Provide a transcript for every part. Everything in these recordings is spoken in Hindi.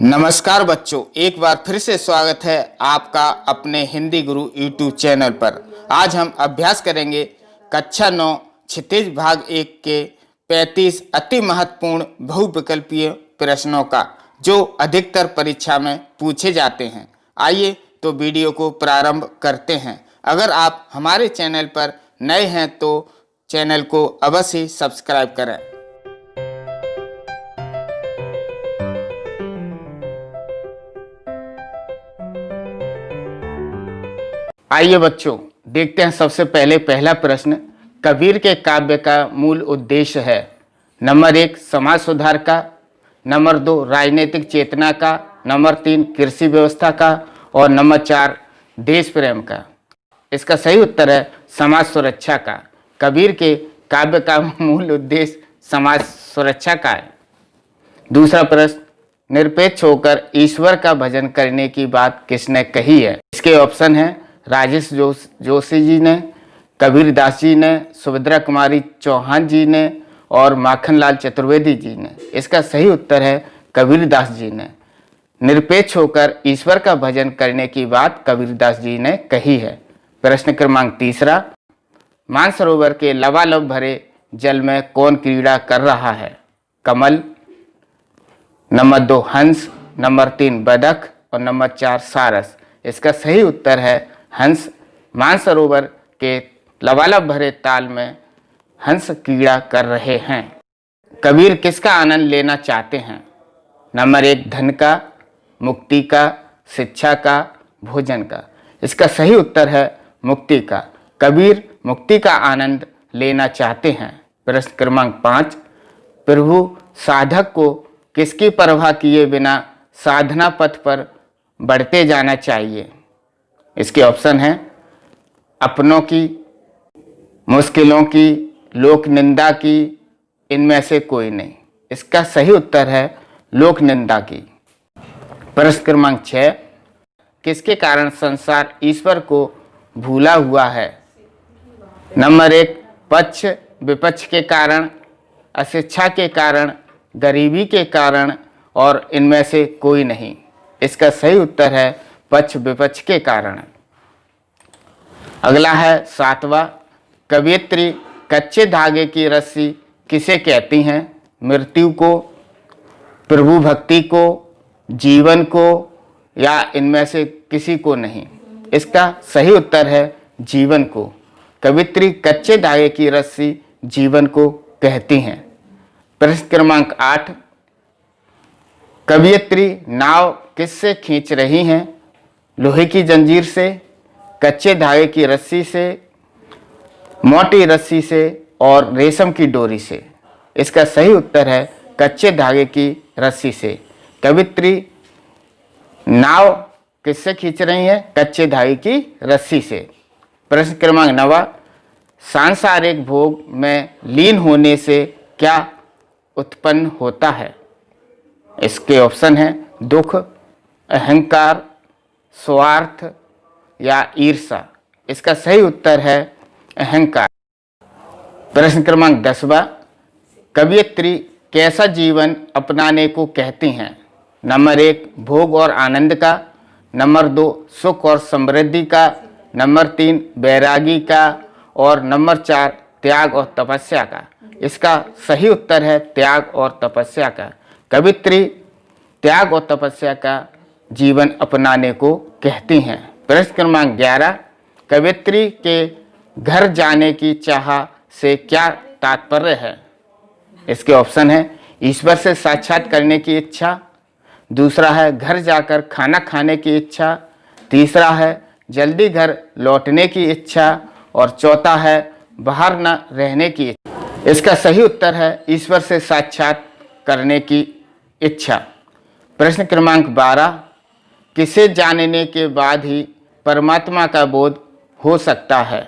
नमस्कार बच्चों, एक बार फिर से स्वागत है आपका अपने हिंदी गुरु यूट्यूब चैनल पर। आज हम अभ्यास करेंगे कक्षा 9 क्षितिज भाग 1 के 35 अति महत्वपूर्ण बहुविकल्पीय प्रश्नों का, जो अधिकतर परीक्षा में पूछे जाते हैं। आइए तो वीडियो को प्रारंभ करते हैं। अगर आप हमारे चैनल पर नए हैं तो चैनल को अवश्य सब्सक्राइब करें। आइए बच्चों, देखते हैं। सबसे पहले पहला प्रश्न, कबीर के काव्य का मूल उद्देश्य है। नंबर 1 समाज सुधार का, नंबर 2 राजनीतिक चेतना का, नंबर 3 कृषि व्यवस्था का और नंबर 4 देश प्रेम का। इसका सही उत्तर है समाज सुरक्षा का। कबीर के काव्य का मूल उद्देश्य समाज सुरक्षा का है। दूसरा प्रश्न, निरपेक्ष होकर ईश्वर का भजन करने की बात किसने कही है। इसके ऑप्शन हैं राजेश जोशी जी ने, कबीरदास जी ने, सुभद्रा कुमारी चौहान जी ने और माखनलाल चतुर्वेदी जी ने। इसका सही उत्तर है कबीरदास जी ने। निरपेक्ष होकर ईश्वर का भजन करने की बात कबीरदास जी ने कही है। प्रश्न क्रमांक तीसरा, मानसरोवर के लबालब भरे जल में कौन क्रीड़ा कर रहा है। कमल, नंबर 2 हंस, नंबर 3 बदख और नंबर 4 सारस। इसका सही उत्तर है हंस। मानसरोवर के लबालब भरे ताल में हंस क्रीड़ा कर रहे हैं। कबीर किसका आनंद लेना चाहते हैं। नंबर 1 धन का, मुक्ति का, शिक्षा का, भोजन का। इसका सही उत्तर है मुक्ति का। कबीर मुक्ति का आनंद लेना चाहते हैं। प्रश्न क्रमांक 5, प्रभु साधक को किसकी परवाह किए बिना साधना पथ पर बढ़ते जाना चाहिए। इसके ऑप्शन हैं अपनों की, मुश्किलों की, लोक निंदा की, इनमें से कोई नहीं। इसका सही उत्तर है लोक निंदा की। प्रश्न क्रमांक 6, किसके कारण संसार ईश्वर को भूला हुआ है। नंबर 1 पक्ष विपक्ष के कारण, अशिक्षा के कारण, गरीबी के कारण और इनमें से कोई नहीं। इसका सही उत्तर है पक्ष विपक्ष के कारण। अगला है 7वां, कवयित्री कच्चे धागे की रस्सी किसे कहती हैं। मृत्यु को, प्रभु भक्ति को, जीवन को या इनमें से किसी को नहीं। इसका सही उत्तर है जीवन को। कवयित्री कच्चे धागे की रस्सी जीवन को कहती हैं। प्रश्न क्रमांक 8, कवयित्री नाव किससे खींच रही हैं। लोहे की जंजीर से, कच्चे धागे की रस्सी से, मोटी रस्सी से और रेशम की डोरी से। इसका सही उत्तर है कच्चे धागे की रस्सी से। कवयित्री नाव किससे खींच रही है, कच्चे धागे की रस्सी से। प्रश्न क्रमांक 9, सांसारिक भोग में लीन होने से क्या उत्पन्न होता है। इसके ऑप्शन हैं दुख, अहंकार, स्वार्थ या ईर्ष्या। इसका सही उत्तर है अहंकार। प्रश्न क्रमांक 10, कवयित्री कैसा जीवन अपनाने को कहती हैं। नंबर 1 भोग और आनंद का, नंबर 2 सुख और समृद्धि का, नंबर 3 बैरागी का और नंबर 4 त्याग और तपस्या का। इसका सही उत्तर है त्याग और तपस्या का। कवयित्री त्याग और तपस्या का जीवन अपनाने को कहती हैं। प्रश्न क्रमांक 11, कवयित्री के घर जाने की चाह से क्या तात्पर्य है। इसके ऑप्शन है ईश्वर से साक्षात करने की इच्छा, दूसरा है घर जाकर खाना खाने की इच्छा, तीसरा है जल्दी घर लौटने की इच्छा और चौथा है बाहर न रहने की इच्छा। इसका सही उत्तर है ईश्वर से साक्षात करने की इच्छा। प्रश्न क्रमांक 12, किसे जानने के बाद ही परमात्मा का बोध हो सकता है।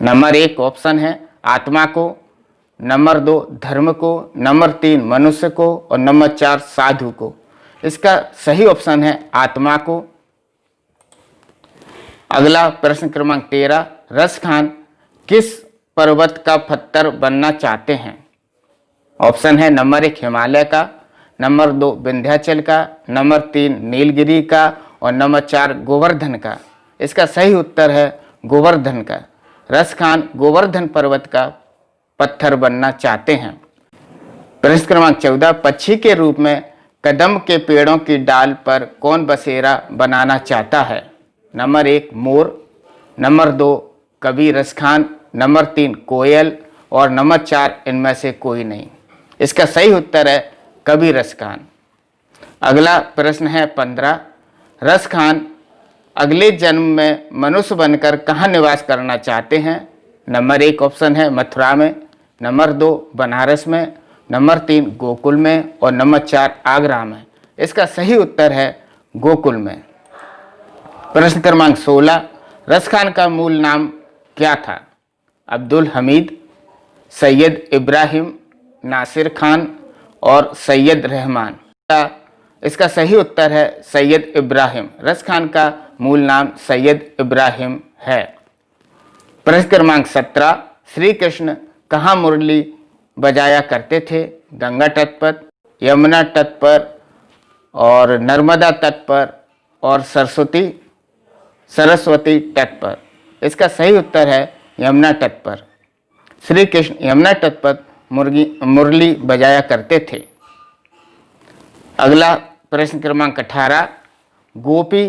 नंबर 1 ऑप्शन है आत्मा को, नंबर 2 धर्म को, नंबर 3 मनुष्य को और नंबर 4 साधु को। इसका सही ऑप्शन है आत्मा को। अगला प्रश्न क्रमांक 13, रस खान किस पर्वत का पत्थर बनना चाहते हैं। ऑप्शन है नंबर 1 हिमालय का, नंबर 2 विंध्याचल का, नंबर 3 नीलगिरी का और नंबर 4 गोवर्धन का। इसका सही उत्तर है गोवर्धन का। रस खान गोवर्धन पर्वत का पत्थर बनना चाहते हैं। प्रश्न क्रमांक 14, पक्षी के रूप में कदम के पेड़ों की डाल पर कौन बसेरा बनाना चाहता है? नंबर 1 मोर, नंबर 2 कवि रस खान, नंबर 3 कोयल और नंबर 4 इनमें से कोई नहीं। इसका सही उत्तर है कवि रस खान। अगला प्रश्न है 15, रस खान अगले जन्म में मनुष्य बनकर कहाँ निवास करना चाहते हैं? नंबर 1 ऑप्शन है मथुरा में, नंबर 2 बनारस में, नंबर 3 गोकुल में और नंबर 4 आगरा में। इसका सही उत्तर है गोकुल में। प्रश्न क्रमांक 16, रस खान का मूल नाम क्या था? अब्दुल हमीद, सैयद इब्राहिम, नासिर खान और सैयद रहमान। इसका सही उत्तर है सैयद इब्राहिम। रस खान का मूल नाम सैयद इब्राहिम है। प्रश्न क्रमांक 17, श्री कृष्ण कहाँ मुरली बजाया करते थे? गंगा तट पर, यमुना तट पर और नर्मदा तट पर और सरस्वती तट पर। इसका सही उत्तर है यमुना तट पर। श्री कृष्ण यमुना तट पर मुरली बजाया करते थे। अगला प्रश्न क्रमांक 18, गोपी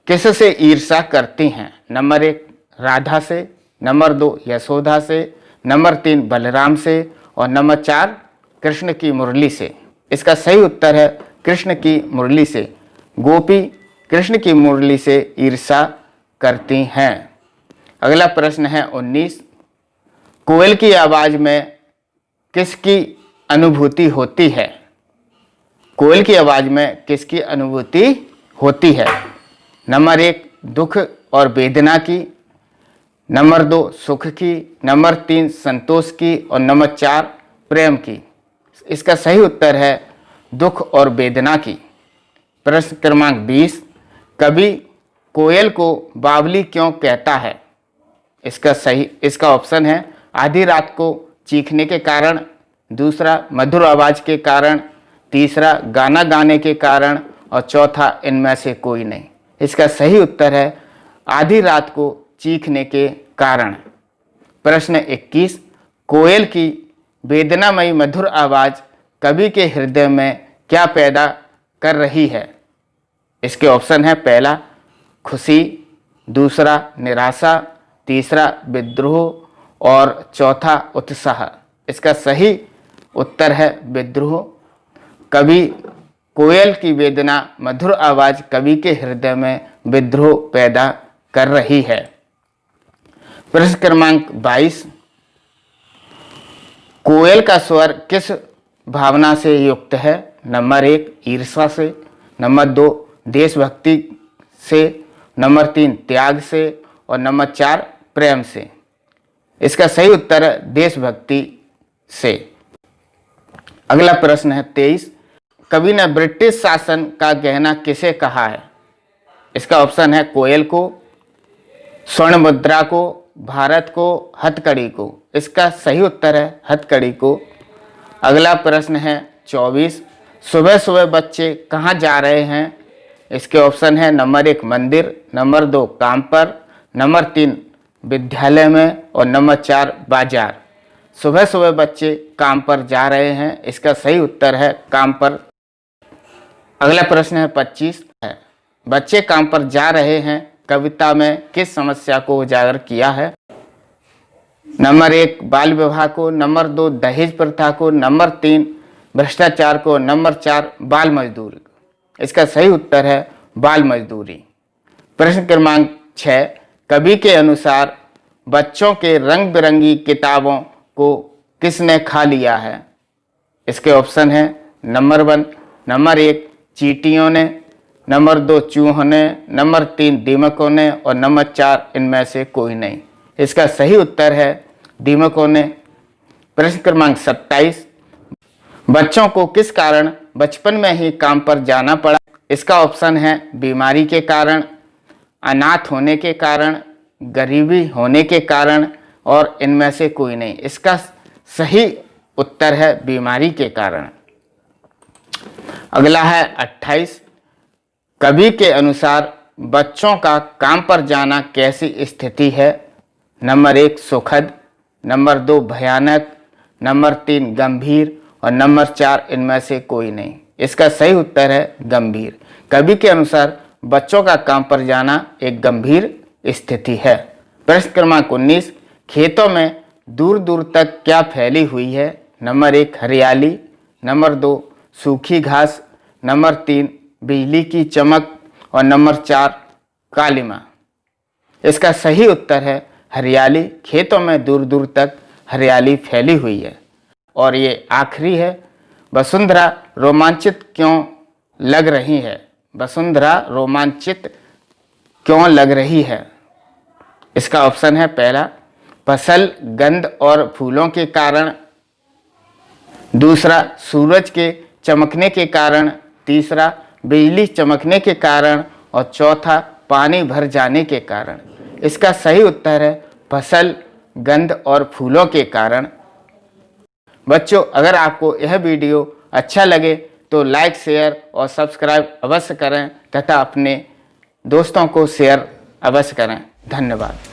किससे ईर्ष्या करती हैं? नंबर 1 राधा से, नंबर 2 यशोदा से, नंबर 3 बलराम से और नंबर 4 कृष्ण की मुरली से। इसका सही उत्तर है कृष्ण की मुरली से। गोपी कृष्ण की मुरली से ईर्ष्या करती हैं। अगला प्रश्न है 19, कोयल की आवाज में किसकी अनुभूति होती है? कोयल की आवाज में किसकी अनुभूति होती है? नंबर 1 दुख और वेदना की, नंबर 2 सुख की, नंबर 3 संतोष की और नंबर 4 प्रेम की। इसका सही उत्तर है दुख और वेदना की। प्रश्न क्रमांक 20, कवि कोयल को बावली क्यों कहता है? इसका ऑप्शन है आधी रात को चीखने के कारण, दूसरा मधुर आवाज के कारण, तीसरा गाना गाने के कारण और चौथा इनमें से कोई नहीं। इसका सही उत्तर है आधी रात को चीखने के कारण। प्रश्न 21, कोयल की वेदनामयी मधुर आवाज कवि के हृदय में क्या पैदा कर रही है? इसके ऑप्शन है पहला खुशी, दूसरा निराशा, तीसरा विद्रोह और चौथा उत्साह। इसका सही उत्तर है विद्रोह। कवि कोयल की वेदना मधुर आवाज कवि के हृदय में विद्रोह पैदा कर रही है। प्रश्न क्रमांक 22, कोयल का स्वर किस भावना से युक्त है? नंबर 1 ईर्ष्या से, नंबर 2 देशभक्ति से, नंबर 3 त्याग से और नंबर 4 प्रेम से। इसका सही उत्तर है देशभक्ति से। अगला प्रश्न है 23, कवि ने ब्रिटिश शासन का गहना किसे कहा है? इसका ऑप्शन है कोयल को, स्वर्ण मुद्रा को, भारत को, हथकड़ी को। इसका सही उत्तर है हथकड़ी को। अगला प्रश्न है 24, सुबह सुबह बच्चे कहाँ जा रहे हैं? इसके ऑप्शन है नंबर 1 मंदिर, नंबर 2 काम पर, नंबर 3 विद्यालय में और नंबर 4 बाजार। सुबह सुबह बच्चे काम पर जा रहे हैं। इसका सही उत्तर है काम पर। अगला प्रश्न है 25 है, बच्चे काम पर जा रहे हैं कविता में किस समस्या को उजागर किया है? नंबर 1 बाल विवाह को, नंबर 2 दहेज प्रथा को, नंबर 3 भ्रष्टाचार को, नंबर 4 बाल मजदूरी। इसका सही उत्तर है बाल मजदूरी। प्रश्न क्रमांक 6, कवि के अनुसार बच्चों के रंग बिरंगी किताबों को किसने खा लिया है? इसके ऑप्शन है नंबर 1 चींटियों ने, नंबर 2 चूहों ने, नंबर 3 दीमकों ने और नंबर 4 इनमें से कोई नहीं। इसका सही उत्तर है दीमकों ने। प्रश्न क्रमांक 27, बच्चों को किस कारण बचपन में ही काम पर जाना पड़ा? इसका ऑप्शन है बीमारी के कारण, अनाथ होने के कारण, गरीबी होने के कारण और इनमें से कोई नहीं। इसका सही उत्तर है बीमारी के कारण। अगला है 28, कवि के अनुसार बच्चों का काम पर जाना कैसी स्थिति है? नंबर 1 सुखद, नंबर 2 भयानक, नंबर 3 गंभीर और नंबर 4 इनमें से कोई नहीं। इसका सही उत्तर है गंभीर। कवि के अनुसार बच्चों का काम पर जाना एक गंभीर स्थिति है। प्रश्न क्रमांक 19, खेतों में दूर दूर तक क्या फैली हुई है? नंबर 1 हरियाली, नंबर 2 सूखी घास, नंबर 3 बिजली की चमक और नंबर 4 कालिमा। इसका सही उत्तर है हरियाली। खेतों में दूर दूर तक हरियाली फैली हुई है। और ये आखिरी है, वसुंधरा रोमांचित क्यों लग रही है? वसुंधरा रोमांचित क्यों लग रही है? इसका ऑप्शन है पहला फसल, गंध और फूलों के कारण, दूसरा सूरज के चमकने के कारण, तीसरा बिजली चमकने के कारण और चौथा पानी भर जाने के कारण। इसका सही उत्तर है फसल, गंध और फूलों के कारण। बच्चों, अगर आपको यह वीडियो अच्छा लगे तो लाइक, शेयर और सब्सक्राइब अवश्य करें तथा अपने दोस्तों को शेयर अवश्य करें। धन्यवाद।